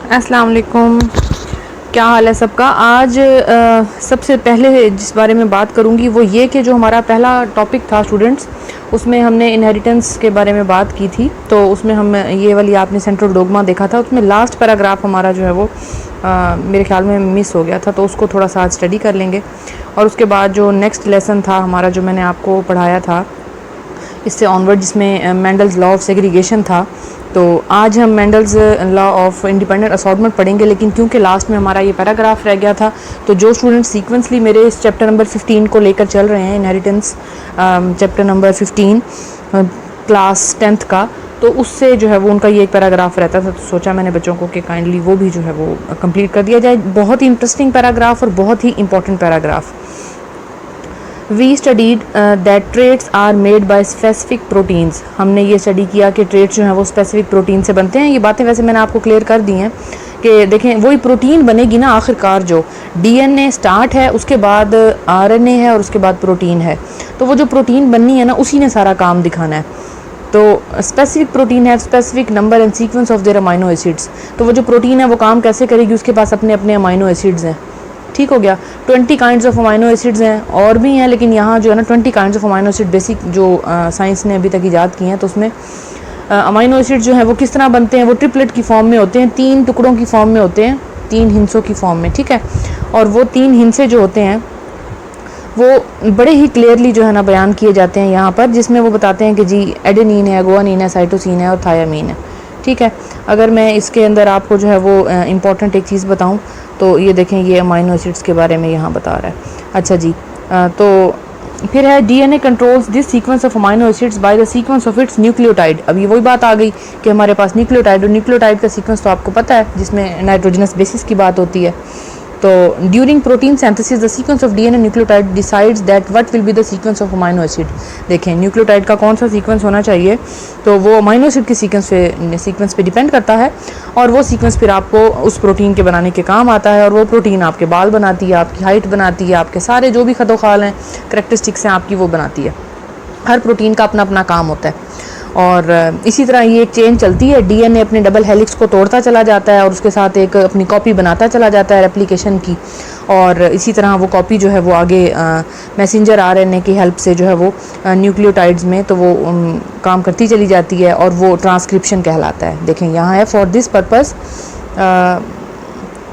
अस्सलाम वालेकुम। क्या हाल है सबका। आज सबसे पहले जिस बारे में बात करूंगी वो ये कि जो हमारा पहला टॉपिक था स्टूडेंट्स, उसमें हमने इनहेरिटेंस के बारे में बात की थी। तो उसमें हम ये वाली आपने सेंट्रल डोगमा देखा था, उसमें लास्ट पैराग्राफ हमारा जो है वो मेरे ख्याल में मिस हो गया था, तो उसको थोड़ा सा आज स्टडी कर लेंगे। और उसके बाद जो नेक्स्ट लेसन था हमारा, जो मैंने आपको पढ़ाया था इससे ऑनवर्ड, जिसमें मेंडल्स लॉ ऑफ सेग्रीगेशन था, तो आज हम Mendel's law of independent assortment पढ़ेंगे। लेकिन क्योंकि लास्ट में हमारा ये पैराग्राफ रह गया था, तो जो स्टूडेंट सीक्वेंसली मेरे इस चैप्टर नंबर 15 को लेकर चल रहे हैं, inheritance chapter number 15 class 10th का, तो उससे जो है वो उनका ये एक पैराग्राफ रहता था, तो सोचा मैंने बच्चों को कि काइंडली वो भी जो है वो कंप्लीट कर दिया जाए। बहुत ही इंटरेस्टिंग पैराग्राफ और बहुत ही important paragraph. We studied that traits are made by specific proteins। हमने ये स्टडी किया कि ट्रेट्स जो हैं वो स्पेसिफिक प्रोटीन से बनते हैं। ये बातें वैसे मैंने आपको क्लियर कर दी हैं कि देखें वही प्रोटीन बनेगी ना आखिरकार। जो डीएनए स्टार्ट है, उसके बाद आरएनए है और उसके बाद प्रोटीन है, तो वो जो प्रोटीन बननी है ना, उसी ने सारा काम दिखाना है। तो स्पेसिफिक प्रोटीन है specific number and sequence of their amino acids. तो वो जो प्रोटीन है वो काम कैसे करेगी, उसके पास अपने अपने अमाइनो एसिड्स हैं। ठीक हो गया। 20 काइंड्स ऑफ अमाइनो एसिड्स हैं, और भी हैं, लेकिन यहाँ जो है ना 20 kinds of amino acid basic जो साइंस ने अभी तक ईजाद की हैं, तो उसमें अमाइनो एसिड जो है वो किस तरह बनते हैं। वो ट्रिपलेट की फॉर्म में होते हैं, 3 टुकड़ों की फॉर्म में होते हैं, 3 हिस्सों की फॉर्म में। ठीक है। और वो 3 हिस्से जो होते हैं वो बड़े ही क्लियरली जो है ना बयान किए जाते हैं यहाँ पर, जिसमें वो बताते हैं कि जी एडेनिन है, गुआनिन है, साइटोसिन है और थायामीन है। ठीक है। अगर मैं इसके अंदर आपको जो है वो इम्पॉर्टेंट एक चीज़ बताऊं, तो ये देखें, ये अमाइनो एसिड्स के बारे में यहाँ बता रहा है। अच्छा जी, तो फिर है DNA controls this sequence of amino acids by the sequence of its nucleotide. अब ये वही बात आ गई कि हमारे पास न्यूक्लियोटाइड, और न्यूक्लियोटाइड का सीक्वेंस तो आपको पता है, जिसमें नाइट्रोजनस बेसिस की बात होती है। तो during protein synthesis the sequence of DNA nucleotide decides that what will be the sequence of amino acid. देखें न्यूक्लियोटाइड का कौन सा सीक्वेंस होना चाहिए, तो वो अमाइनो एसिड के सीक्वेंस पे डिपेंड करता है, और वो सीक्वेंस फिर आपको उस प्रोटीन के बनाने के काम आता है, और वो प्रोटीन आपके बाल बनाती है, आपकी हाइट बनाती है, आपके सारे जो भी खदोखाल हैं, करैक्टरिस्टिक्स हैं आपकी, वो बनाती है। हर प्रोटीन का अपना अपना काम होता है। और इसी तरह ये एक चेन चलती है। डीएनए अपने डबल हेलिक्स को तोड़ता चला जाता है और उसके साथ एक अपनी कॉपी बनाता चला जाता है रेप्लिकेशन की, और इसी तरह वो कॉपी जो है वो आगे मैसेंजर आरएनए की हेल्प से जो है वो न्यूक्लियोटाइड्स में तो वो काम करती चली जाती है, और वो ट्रांसक्रिप्शन कहलाता है। देखें यहाँ है, for this purpose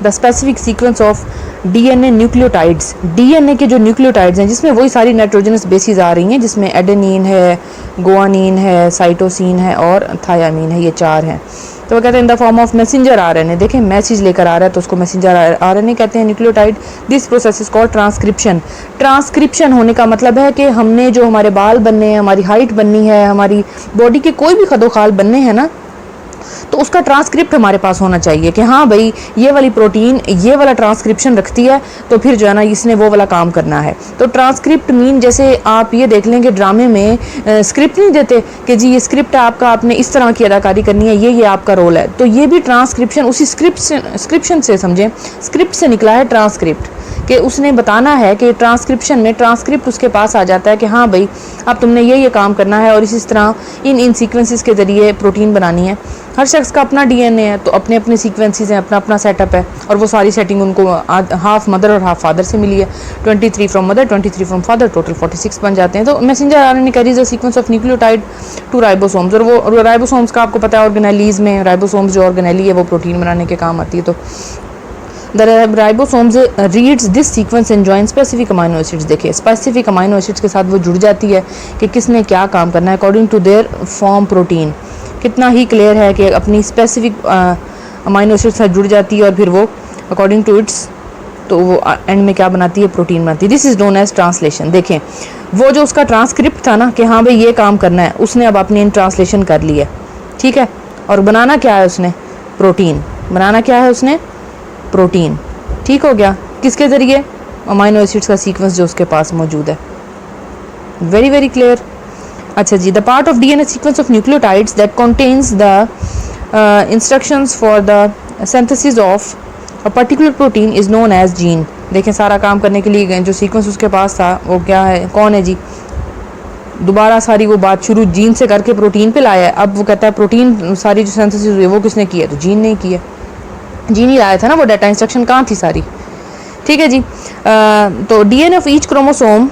the specific sequence of DNA nucleotides. DNA के जो न्यूक्लियोटाइड्स हैं, जिसमें वही सारी नाइट्रोजनस बेसिस आ रही हैं, जिसमें एडेनिन है, गुआनिन है, साइटोसिन है और थायामीन है, ये 4 हैं। तो वो कहते हैं in the form of messenger RNA. देखें मैसेज लेकर आ रहा है, तो उसको मैसेंजर आरएनए कहते हैं, nucleotide. This process is called transcription. Transcription होने का मतलब है कि हमने जो हमारे बाल बनने हैं, हमारी हाइट बननी है, हमारी बॉडी के कोई भी खदोखाल बनने हैं ना, तो उसका ट्रांसक्रिप्ट हमारे पास होना चाहिए कि हाँ भाई ये वाली प्रोटीन ये वाला ट्रांसक्रिप्शन रखती है, तो फिर जो है ना इसने वो वाला काम करना है। तो ट्रांसक्रिप्ट मीन, जैसे आप ये देख लेंगे ड्रामे में स्क्रिप्ट नहीं देते कि जी ये स्क्रिप्ट है आपका, आपने इस तरह की अदाकारी करनी है, ये आपका रोल है, तो ये भी ट्रांसक्रिप्शन उसी स्क्रिप्शन से समझें, स्क्रिप्ट से निकला है ट्रांसक्रिप्ट, कि उसने बताना है कि ट्रांसक्रिप्शन में ट्रांसक्रिप्ट उसके पास आ जाता है कि हाँ भाई अब तुमने ये काम करना है, और इसी तरह इन सीक्वेंसेस के ज़रिए प्रोटीन बनानी है। हर शख्स का अपना डीएनए है, तो अपने अपने सीक्वेंसेस हैं, अपना अपना सेटअप है, और वो सारी सेटिंग उनको हाफ मदर और हाफ फादर से मिली है। 23 from mother, 23 from father, total 46 बन जाते हैं। तो messenger RNA carries the sequence of nucleotide to ribosomes, और वो राइबोसोम्स का आपको पता है ऑर्गेनेलीज में राइबोसोम्स जो ऑर्गेनेली है वो प्रोटीन बनाने के काम आती है। तो The ribosomes reads this sequence and joins specific amino acids। देखिए स्पेसिफिक अमाइनो एसिड्स के साथ वो जुड़ जाती है कि किसने क्या काम करना है, according to their form protein. कितना ही क्लियर है कि अपनी स्पेसिफिक अमाइनो एसिड से जुड़ जाती है, और फिर वो अकॉर्डिंग टू इट्स तो वो एंड में क्या बनाती है, प्रोटीन बनाती है। This is known as translation. देखें वो जो उसका ट्रांसक्रिप्ट था ना कि हाँ भाई ये काम करना है, उसने अब अपनी ट्रांसलेशन कर ली है। ठीक है। और बनाना क्या है उसने, प्रोटीन बनाना क्या है उसने, प्रोटीन। ठीक हो गया। किसके ज़रिए, अमाइनो एसिड्स का सीक्वेंस जो उसके पास मौजूद है। Very very clear. अच्छा जी, the part of DNA sequence of nucleotides that contains the instructions for the synthesis of a particular protein is known as gene. देखें सारा काम करने के लिए जो सीक्वेंस उसके पास था वो क्या है, कौन है जी, दोबारा सारी वो बात शुरू जीन से करके प्रोटीन पे लाया है। अब वो कहता है प्रोटीन सारी जो सिंथेसिस हुई है वो किसने की है, तो जीन ने की है। जी नहीं लाया था ना वो डाटा, इंस्ट्रक्शन कहाँ थी सारी, ठीक है जी। तो डीएनए ऑफ ईच क्रोमोसोम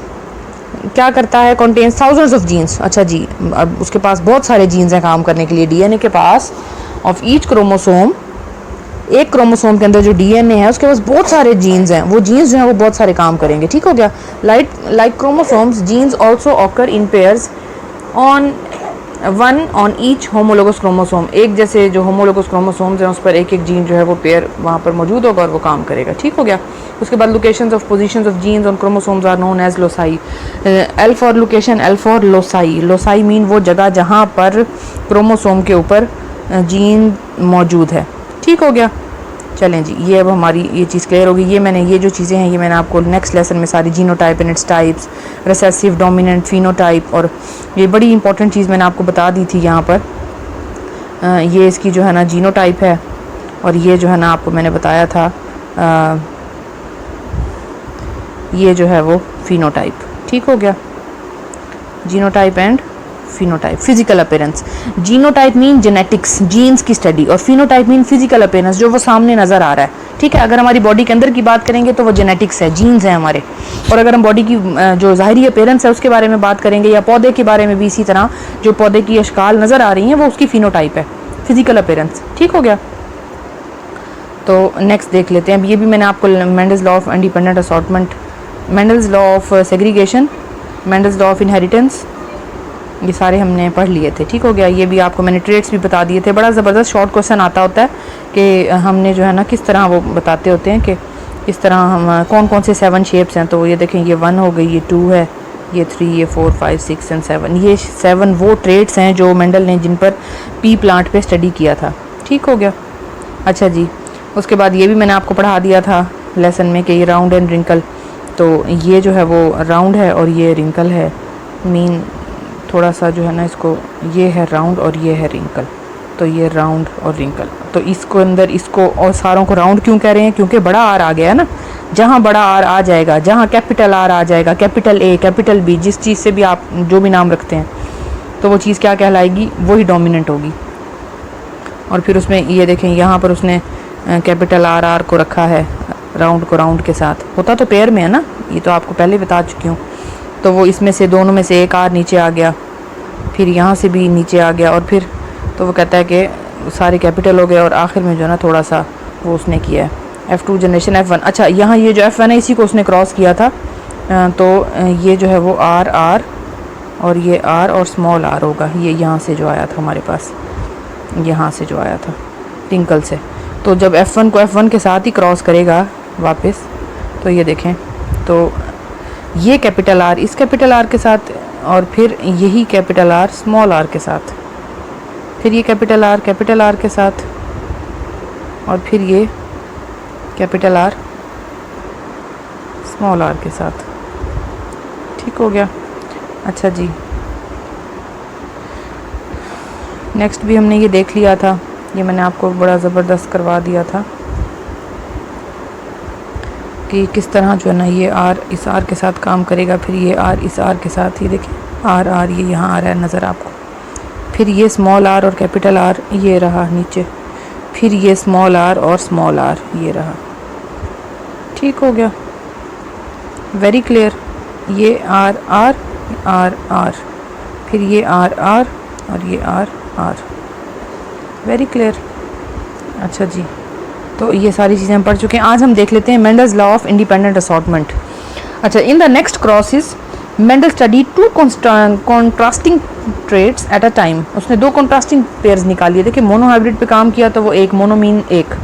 क्या करता है, कंटेन्स थाउजेंड्स ऑफ जीन्स। अच्छा जी, अब उसके पास बहुत सारे जीन्स हैं काम करने के लिए। डीएनए के पास ऑफ ईच क्रोमोसोम, एक क्रोमोसोम के अंदर जो डीएनए है उसके पास बहुत सारे जीन्स हैं, वो जीन्स जो हैं वो बहुत सारे काम करेंगे, ठीक हो गया। Like chromosomes genes also occur in pairs on one on each homologous chromosome. एक जैसे जो होमोलोगस क्रोमोसोम्स हैं उस पर एक एक जीन जो है वो पेयर वहाँ पर मौजूद होगा और वो काम करेगा, ठीक हो गया। उसके बाद locations of positions of genes on chromosomes are known as loci. L for location, L for loci. Loci mean वो जगह जहाँ पर क्रोमोसोम के ऊपर जीन मौजूद है, ठीक हो गया। चलें जी, ये अब हमारी ये चीज़ क्लियर होगी। ये जो चीज़ें हैं ये मैंने आपको नेक्स्ट लेसन में सारी genotype and its types, recessive, dominant, phenotype, और ये बड़ी इंपॉर्टेंट चीज़ मैंने आपको बता दी थी यहाँ पर। ये इसकी जो है ना जीनोटाइप है, और ये जो है ना आपको मैंने बताया था ये जो है वो फिनोटाइप, ठीक हो गया। Genotype and phenotype, physical appearance. Genotype mean genetics, genes की स्टडी, और फिनोटाइप मीन फिजिकल अपीयरेंस, जो वो सामने नज़र आ रहा है, ठीक है। अगर हमारी बॉडी के अंदर की बात करेंगे तो वो जेनेटिक्स है, जीन्स हैं हमारे। और अगर हम बॉडी की जो ज़ाहिरी अपीयरेंस है उसके बारे में बात करेंगे, या पौधे के बारे में भी इसी तरह, जो पौधे की अशकाल नज़र आ रही हैं वो उसकी फिनोटाइप है, फिजिकल अपीयरेंस, ठीक हो गया। तो नेक्स्ट देख लेते हैं। अब ये भी मैंने आपको Mendel's law of independent assortment, Mendel's law of segregation, Mendel's law of inheritance, ये सारे हमने पढ़ लिए थे, ठीक हो गया। ये भी आपको मैंने ट्रेड्स भी बता दिए थे। बड़ा ज़बरदस्त शॉर्ट क्वेश्चन आता होता है कि हमने जो है ना किस तरह वो बताते होते हैं कि किस तरह हम कौन कौन से 7 शेप्स हैं। तो ये देखें, ये 1 हो गई, ये 2 है, ये 3, ये 4, 5, 6 एंड 7। ये 7 वो ट्रेड्स हैं जो मेंडल ने जिन पर पी प्लांट पे स्टडी किया था, ठीक हो गया। अच्छा जी, उसके बाद ये भी मैंने आपको पढ़ा दिया था लेसन में कि ये राउंड एंड रिंकल। तो ये जो है वो राउंड है और ये रिंकल है, मीन थोड़ा सा जो है ना इसको, ये है राउंड और ये है रिंकल, तो ये राउंड और रिंकल। तो इसको अंदर इसको और सारों को राउंड क्यों कह रहे हैं, क्योंकि बड़ा आर आ गया है ना। जहाँ बड़ा आर आ जाएगा, जहाँ कैपिटल आर आ जाएगा, कैपिटल ए, कैपिटल बी, जिस चीज़ से भी आप जो भी नाम रखते हैं, तो वो चीज़ क्या कहलाएगी, वही डोमिनेंट होगी। और फिर उसमें ये देखें, यहाँ पर उसने कैपिटल आर आर को रखा है राउंड को राउंड के साथ, होता तो पेयर में है ना, ये तो आपको पहले बता चुकी हूँ। तो वो इसमें से दोनों में से एक आर नीचे आ गया, फिर यहाँ से भी नीचे आ गया, और फिर तो वो कहता है कि सारे कैपिटल हो गए, और आखिर में जो है ना थोड़ा सा वो उसने किया है F2 जनरेशन F1। अच्छा, यहाँ ये जो F1 है इसी को उसने क्रॉस किया था। तो ये जो है वो आर आर और ये आर और स्मॉल आर होगा, ये यहाँ से जो आया था हमारे पास, यहाँ से जो आया था टिंकल से। तो जब F1 को F1 के साथ ही क्रॉस करेगा वापस, तो ये देखें, तो ये कैपिटल आर इस कैपिटल आर के साथ, और फिर यही कैपिटल आर स्मॉल आर के साथ, फिर ये कैपिटल आर के साथ, और फिर ये कैपिटल आर स्मॉल आर के साथ, ठीक हो गया। अच्छा जी, नेक्स्ट भी हमने ये देख लिया था, ये मैंने आपको बड़ा ज़बरदस्त करवा दिया था कि किस तरह जो है ना ये आर इस आर के साथ काम करेगा, फिर ये आर इस आर के साथ, ये देखिए आर आर ये यहाँ आ रहा है नज़र आपको, फिर ये स्मॉल आर और कैपिटल आर ये रहा नीचे, फिर ये स्मॉल आर और स्मॉल आर ये रहा, ठीक हो गया, वेरी क्लियर। ये आर आर आर आर, फिर ये आर आर और ये आर आर, वेरी क्लियर। अच्छा जी, तो ये सारी चीज़ें हम पढ़ चुके हैं। आज हम देख लेते हैं Mendel's law of independent assortment. अच्छा, in the next crosses Mendel study 2 contrasting traits at a time. उसने 2 कॉन्ट्रास्टिंग पेयर्स निकाली। देखिए, मोनोहाइब्रिड पे काम किया तो वो एक, मोनोमीन एक,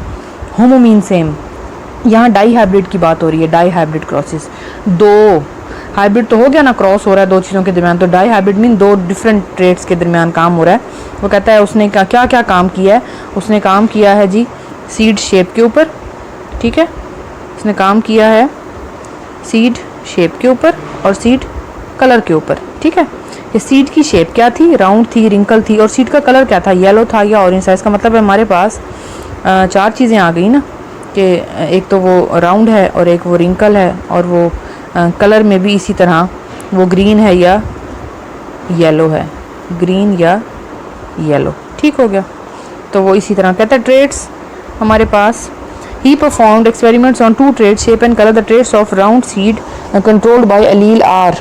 होमोमीन सेम। यहाँ डाई हाइब्रिड की बात हो रही है, डाई हाइब्रिड क्रॉसेस। 2 हाइब्रिड तो हो गया ना, क्रॉस हो रहा है 2 चीज़ों के दरमियान, तो dihybrid mean 2 different traits के दरमियान काम हो रहा है। वो कहता है उसने क्या क्या काम किया है। उसने काम किया है जी सीड शेप के ऊपर, ठीक है, उसने काम किया है सीड शेप के ऊपर और सीड कलर के ऊपर, ठीक है। ये सीड की शेप क्या थी, राउंड थी, रिंकल थी, और सीड का कलर क्या था, येलो था या ऑरेंज था। इसका मतलब है हमारे पास 4 चीज़ें आ गई ना, कि एक तो वो राउंड है और एक वो रिंकल है, और वो कलर में भी इसी तरह वो ग्रीन है या येलो है, ग्रीन या येलो, ठीक हो गया। तो वो इसी तरह कहता है ट्रेड्स हमारे पास ही performed experiments on two traits shape and colour the traits of round seed controlled by allele R.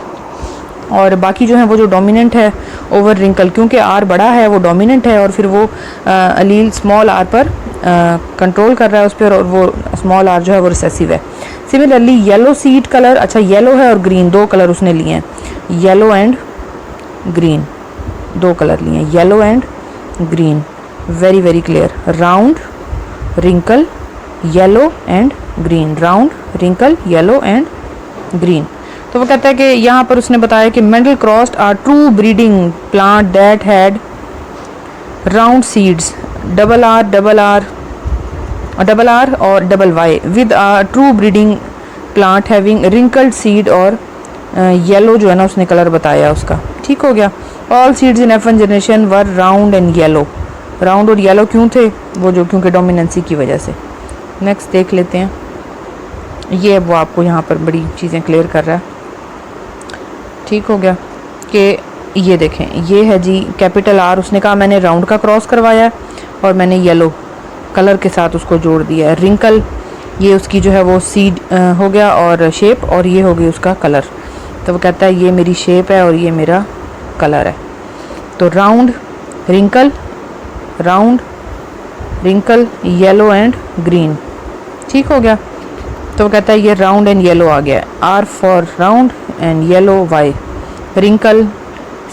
और बाकी जो है वो जो डोमिनेंट है ओवर रिंकल, क्योंकि आर बड़ा है वो डोमिनेंट है और फिर वो अलील स्मॉल आर पर कंट्रोल कर रहा है उस पर, और वो स्मॉल आर जो है वो रिसेसिव है। सिमिलरली येलो सीड कलर, अच्छा येलो है और ग्रीन, दो कलर उसने लिए हैं, येलो एंड ग्रीन, दो कलर लिए हैं, yellow and green, very very clear. Round wrinkle yellow and green, round wrinkle yellow and green. तो वो कहता है कि यहाँ पर उसने बताया कि Mendel crossed R true breeding plant that had round seeds, double R और double Y with a true breeding plant having wrinkled seed, और येलो जो है ना उसने कलर बताया उसका। ठीक हो गया। All seeds in F1 generation were round and yellow, round और येलो क्यों थे वो, जो क्योंकि डोमिनेंसी की वजह से। नेक्स्ट देख लेते हैं, ये वो आपको यहाँ पर बड़ी चीज़ें क्लियर कर रहा है। ठीक हो गया कि ये देखें, ये है जी कैपिटल आर, उसने कहा मैंने राउंड का क्रॉस करवाया और मैंने येलो कलर के साथ उसको जोड़ दिया है। रिंकल ये उसकी जो है वो सीड हो गया और शेप, और ये हो गई उसका कलर। तो वो कहता है ये मेरी शेप है और ये मेरा कलर है। तो round wrinkle yellow and green. ठीक हो गया। तो वो कहता है ये राउंड एंड येलो आ गया, R for round and yellow Y, wrinkle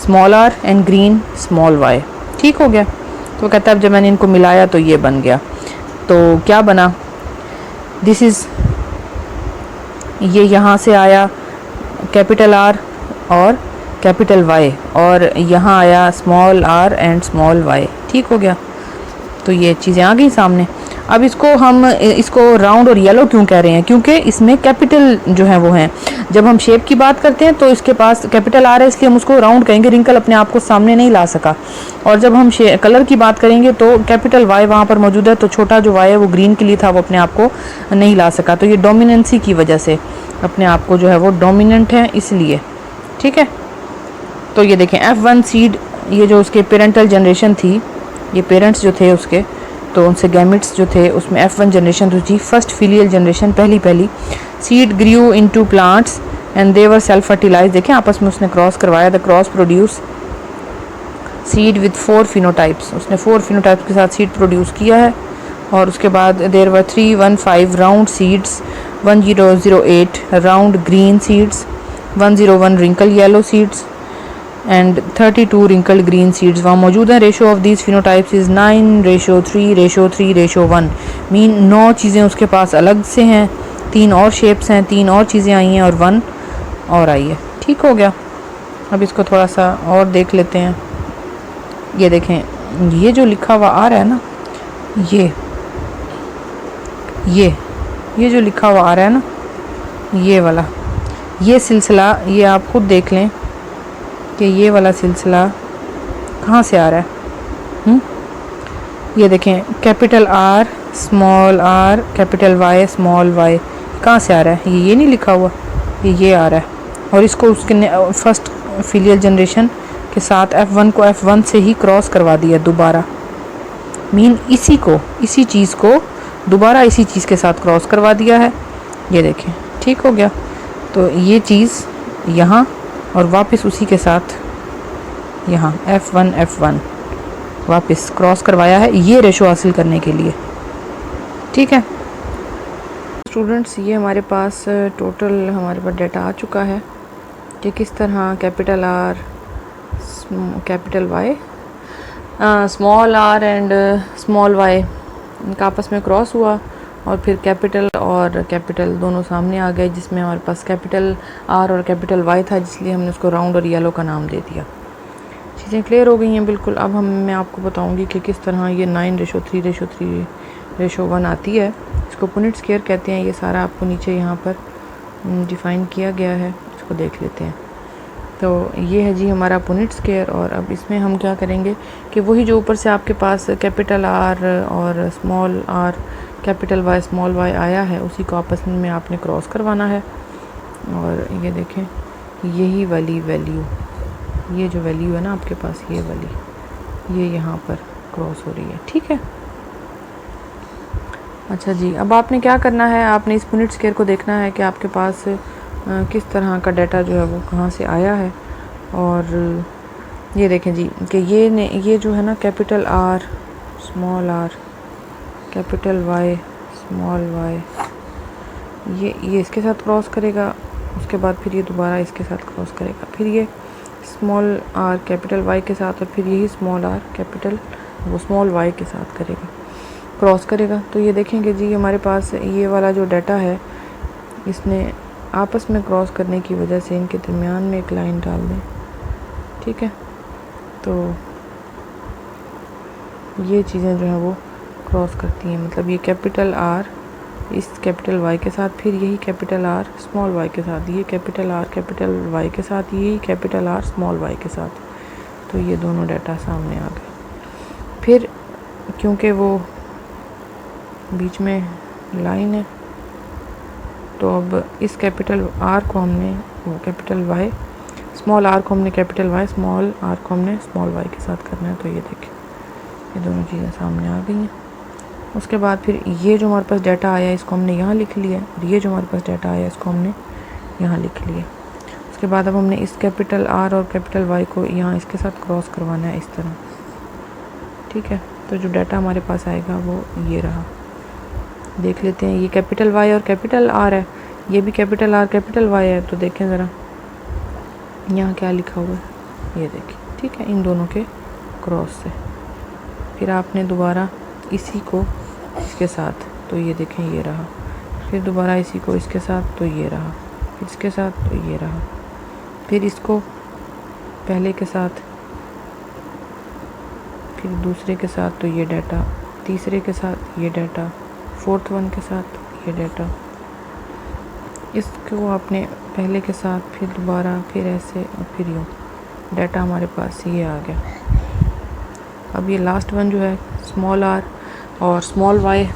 small R and green small Y. ठीक हो गया। तो वो कहता है अब जब मैंने इनको मिलाया तो ये बन गया। तो क्या बना, दिस इज़, ये यहाँ से आया कैपिटल आर और कैपिटल वाई, और यहाँ आया small R and small Y. ठीक हो गया। तो ये चीज़ें आ गई सामने। अब इसको राउंड और येलो क्यों कह रहे हैं, क्योंकि इसमें कैपिटल जो है वो हैं। जब हम शेप की बात करते हैं तो इसके पास कैपिटल आर है, इसलिए हम उसको राउंड कहेंगे, रिंकल अपने आप को सामने नहीं ला सका। और जब हम कलर की बात करेंगे तो कैपिटल वाई वहाँ पर मौजूद है, तो छोटा जो वाई है वो ग्रीन के लिए था, वो अपने आप को नहीं ला सका। तो ये डोमिनेंसी की वजह से अपने आप को जो है वो डोमिनेंट है इसलिए। ठीक है। तो ये देखें F1 सीड, ये जो उसके पेरेंटल जनरेशन थी, ये पेरेंट्स जो थे उसके, तो उनसे गैमेट्स जो थे उसमें F1 जनरेशन तो थी, फर्स्ट फिलियल जनरेशन, पहली seed grew into plants and they were self fertilize. देखें आपस में उसने क्रॉस करवाया, the cross produce seed with 4 phenotypes, उसने 4 फिनोटाइप्स के साथ सीड प्रोड्यूस किया है। और उसके बाद there were 315 round seeds, 1008 round green seeds, 101 wrinkle yellow seeds and 32 wrinkled green seeds वहाँ मौजूद हैं। Ratio of these phenotypes is 9:3:3:1, mean 9 चीज़ें उसके पास अलग से हैं, 3 और शेप्स हैं, 3 और चीज़ें आई हैं और 1 और आई है। ठीक हो गया। अब इसको थोड़ा सा और देख लेते हैं। ये देखें, ये जो लिखा हुआ आ रहा है ना, ये जो लिखा हुआ आ रहा है ना, ये वाला, ये सिलसिला, ये आप खुद देख लें कि ये वाला सिलसिला कहाँ से आ रहा है। ये देखें capital R small R capital Y small Y, कहाँ से आ रहा है, ये नहीं लिखा हुआ, ये आ रहा है। और इसको उसके फर्स्ट फिलियल जनरेशन के साथ F1 को F1 से ही क्रॉस करवा दिया दोबारा, मीन इसी चीज़ को दोबारा इसी चीज़ के साथ क्रॉस करवा दिया है। ये देखें। ठीक हो गया। तो ये चीज़ यहाँ और वापस उसी के साथ यहाँ F1 वापस क्रॉस करवाया है, ये रेशो हासिल करने के लिए। ठीक है स्टूडेंट्स, ये हमारे पास टोटल हमारे पास डाटा आ चुका है कि किस तरह capital R capital Y small R and small Y इनका आपस में क्रॉस हुआ और फिर कैपिटल और कैपिटल दोनों सामने आ गए, जिसमें हमारे पास कैपिटल आर और कैपिटल वाई था, जिसलिए हमने उसको राउंड और येलो का नाम दे दिया। चीज़ें क्लियर हो गई हैं बिल्कुल। अब मैं आपको बताऊंगी कि किस तरह ये 9:3:3:1 आती है। इसको पुनिट स्क्वायर कहते हैं। ये सारा आपको नीचे यहाँ पर डिफ़ाइन किया गया है, इसको देख लेते हैं। तो ये है जी हमारा पुनिट स्क्वायर। और अब इसमें हम क्या करेंगे कि वही जो ऊपर से आपके पास कैपिटल आर और small R capital Y small Y आया है, उसी को आपस में आपने क्रॉस करवाना है। और ये देखें, यही वाली वैल्यू, ये जो वैल्यू है ना आपके पास, ये वाली, ये यहाँ पर क्रॉस हो रही है। ठीक है। अच्छा जी, अब आपने क्या करना है, आपने इस यूनिट स्क्वायर को देखना है कि आपके पास किस तरह का डाटा जो है वो कहाँ से आया है। और ये देखें जी कि ये जो है ना capital R small R, capital Y small Y, ये इसके साथ क्रॉस करेगा, उसके बाद फिर ये दोबारा इसके साथ क्रॉस करेगा, फिर ये स्मॉल आर कैपिटल वाई के साथ, और फिर यही स्मॉल आर कैपिटल वो स्मॉल वाई के साथ करेगा, क्रॉस करेगा। तो ये देखेंगे जी हमारे पास ये वाला जो डाटा है, इसने आपस में क्रॉस करने की वजह से इनके दरमियान में एक लाइन डाल दें, ठीक है। तो ये चीज़ें जो हैं वो क्रॉस करती हैं, मतलब ये कैपिटल आर इस कैपिटल वाई के साथ, फिर यही कैपिटल आर स्मॉल वाई के साथ, ये कैपिटल आर कैपिटल वाई के साथ, यही कैपिटल आर स्मॉल वाई के साथ। तो ये दोनों डाटा सामने आ गए। फिर क्योंकि वो बीच में लाइन है, तो अब इस कैपिटल आर को हमने वो कैपिटल वाई स्मॉल आर को हमने कैपिटल वाई, स्मॉल आर को हमने स्मॉल वाई के साथ करना है। तो ये देखें ये दोनों चीज़ें सामने आ गई हैं। उसके बाद फिर ये जो हमारे पास डाटा आया इसको हमने यहाँ लिख लिया, और ये जो हमारे पास डाटा आया इसको हमने यहाँ लिख लिया। उसके बाद अब हमने इस कैपिटल आर और कैपिटल वाई को यहाँ इसके साथ क्रॉस करवाना है इस तरह, ठीक है। तो जो डाटा हमारे पास आएगा वो ये रहा। देख लेते हैं, ये कैपिटल वाई और कैपिटल आर है, ये भी कैपिटल आर कैपिटल वाई है। तो देखें ज़रा यहाँ क्या लिखा हुआ है, ये देखिए, ठीक है, इन दोनों के क्रॉस से। फिर आपने दोबारा इसी को इसके साथ, तो ये देखें ये रहा, फिर दोबारा इसी को इसके साथ, तो ये रहा, फिर इसके साथ, तो ये रहा, फिर इसको पहले के साथ, फिर दूसरे के साथ, तो ये डाटा, तीसरे के साथ ये डाटा, फोर्थ वन के साथ ये डाटा, इसको आपने पहले के साथ, फिर दोबारा, फिर ऐसे, और फिर यूँ डाटा हमारे पास ये आ गया। अब ये लास्ट वन जो है स्मॉल आर और स्मॉल वाई,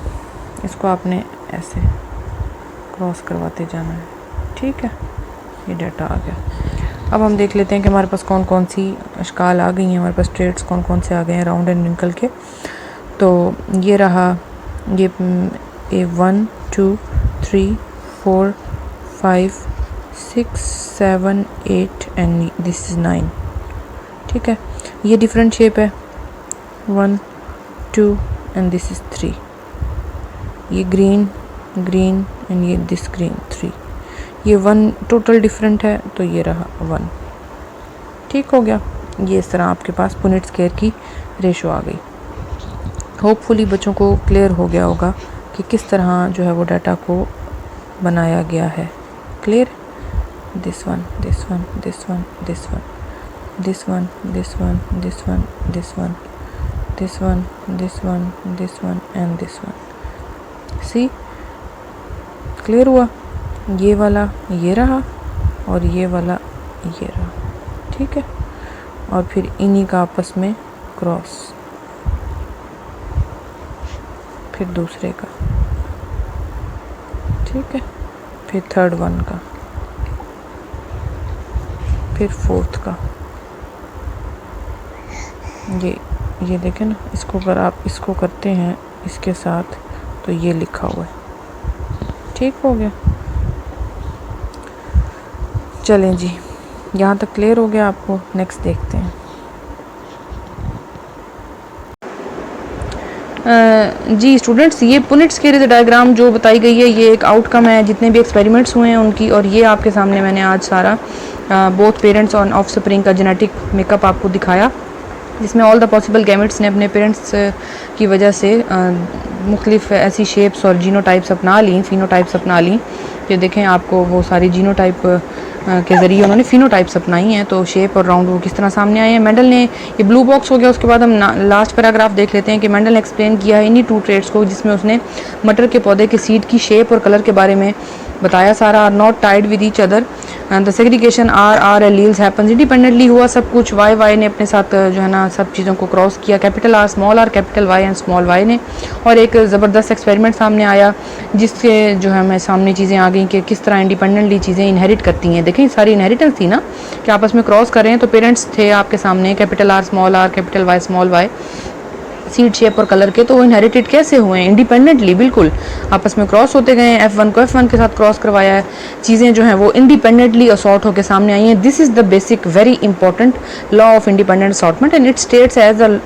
इसको आपने ऐसे क्रॉस करवाते जाना है, ठीक है। ये डाटा आ गया। अब हम देख लेते हैं कि हमारे पास कौन कौन सी अशकाल आ गई हैं, हमारे पास ट्रेड्स कौन कौन से आ गए हैं राउंड एंड रिंकल के। तो ये रहा, ये 1 2 3 4 5 6 7 8 एंड दिस इज़ 9, ठीक है। ये डिफरेंट शेप है, 1 2 एंड दिस इज़ 3, ये ग्रीन ग्रीन एंड ये दिस ग्रीन 3, ये 1 टोटल डिफरेंट है, तो ये रहा 1, ठीक हो गया। ये इस तरह आपके पास पुनेट स्क्वायर की रेशो आ गई। होपफुली बच्चों को क्लियर हो गया होगा कि किस तरह जो है वो डाटा को बनाया गया है। Clear, this one this one this one this one this one this one this one this one this one this one this one and this one. See clear हुआ, ये वाला ये रहा और ये वाला ये रहा, ठीक है। और फिर इन्हीं का आपस में क्रॉस, फिर दूसरे का, ठीक है, फिर थर्ड वन का, फिर फोर्थ का। ये देखें ना, इसको अगर आप इसको करते हैं इसके साथ, तो ये लिखा हुआ है, ठीक हो गया। चलें जी, यहाँ तक क्लियर हो गया आपको। नेक्स्ट देखते हैं। जी स्टूडेंट्स, ये पुनेट स्क्वायर डायग्राम जो बताई गई है, ये एक आउटकम है जितने भी एक्सपेरिमेंट्स हुए हैं उनकी, और ये आपके सामने मैंने आज सारा बोथ पेरेंट्स और ऑफस्प्रिंग का जेनेटिक मेकअप आपको दिखाया, जिसमें ऑल द पॉसिबल गैमेट्स ने अपने पेरेंट्स की वजह से मुख्तलिफ ऐसी शेप्स और जीनोटाइप्स अपना ली, फिनोटाइप्स अपना ली। ये देखें, आपको वो सारी जीनोटाइप के ज़रिए उन्होंने फिनोटाइप्स अपनाई हैं, तो शेप और राउंड वो किस तरह सामने आए हैं। मेंडल ने, ये ब्लू बॉक्स हो गया। उसके बाद हम लास्ट पैराग्राफ देख लेते हैं कि मेंडल ने एक्सप्लेन किया है इन्हीं 2 ट्रेड्स को, जिसमें उसने मटर के पौधे के सीड की शेप और कलर के बारे में बताया सारा। Are not tied with each other, the segregation or alleles happens independently हुआ सब कुछ। वाई ने अपने साथ जो है ना सब चीज़ों को क्रॉस किया, capital R small R capital Y and small Y ने। और एक ज़बरदस्त एक्सपेरिमेंट सामने आया जिससे जो है हमें सामने चीज़ें आ गई कि किस तरह इंडिपेंडेंटली चीज़ें इनहेरिट करती हैं। देखें, सारी इनहेरिटेंस थी ना कि आपस में क्रॉस कर रहे हैं, तो पेरेंट्स थे आपके सामने capital R small R capital Y small Y, seed shape और कलर के, तो वो इनहेरिटेड कैसे हुए हैं? इंडिपेंडेंटली, बिल्कुल आपस में क्रॉस होते गए हैं। F1 को F1 के साथ क्रॉस करवाया है, चीज़ें जो हैं वो इंडिपेंडेंटली असॉर्ट होकर सामने आई हैं। This is the basic very important law of independent assortment and it states as the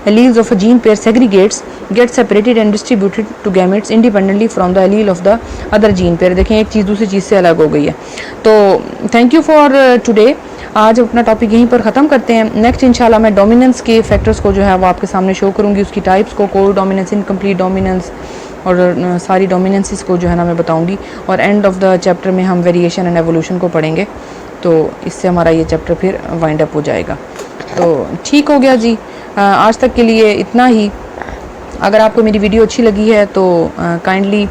alleles of a gene pair segregates get separated and distributed to gametes independently from the allele of the other gene pair. देखें, एक चीज़ दूसरी चीज़ से अलग हो गई है। तो thank you for today. आज अपना टॉपिक यहीं पर ख़त्म करते हैं। नेक्स्ट इंशाल्लाह मैं डोमिनेंस के फैक्टर्स को जो है वो आपके सामने शो करूँगी, उसकी टाइप्स को, कोर डोमिनेंस, इनकम्प्लीट डोमिनेंस और सारी डोमिनेंसेस को जो है ना मैं बताऊँगी। और एंड ऑफ द चैप्टर में हम वेरिएशन एंड एवोल्यूशन को पढ़ेंगे, तो इससे हमारा ये चैप्टर फिर वाइंड अप हो जाएगा। तो ठीक हो गया जी, आज तक के लिए इतना ही। अगर आपको मेरी वीडियो अच्छी लगी है तो काइंडली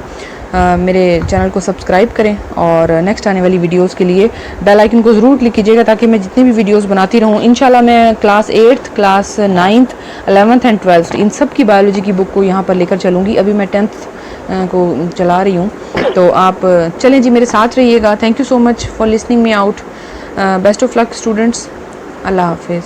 मेरे चैनल को सब्सक्राइब करें और नेक्स्ट आने वाली वीडियोस के लिए बेल आइकन को ज़रूर क्लिक कीजिएगा, ताकि मैं जितनी भी वीडियोस बनाती रहूँ। इंशाल्लाह मैं class 8th, class 9th, 11th and 12th इन सब की बायोलॉजी की बुक को यहाँ पर लेकर चलूँगी। अभी मैं 10th को चला रही हूँ, तो आप चलें जी, मेरे साथ रहिएगा। Thank you so much for listening me out. Best of luck students. अल्लाह हाफिज़।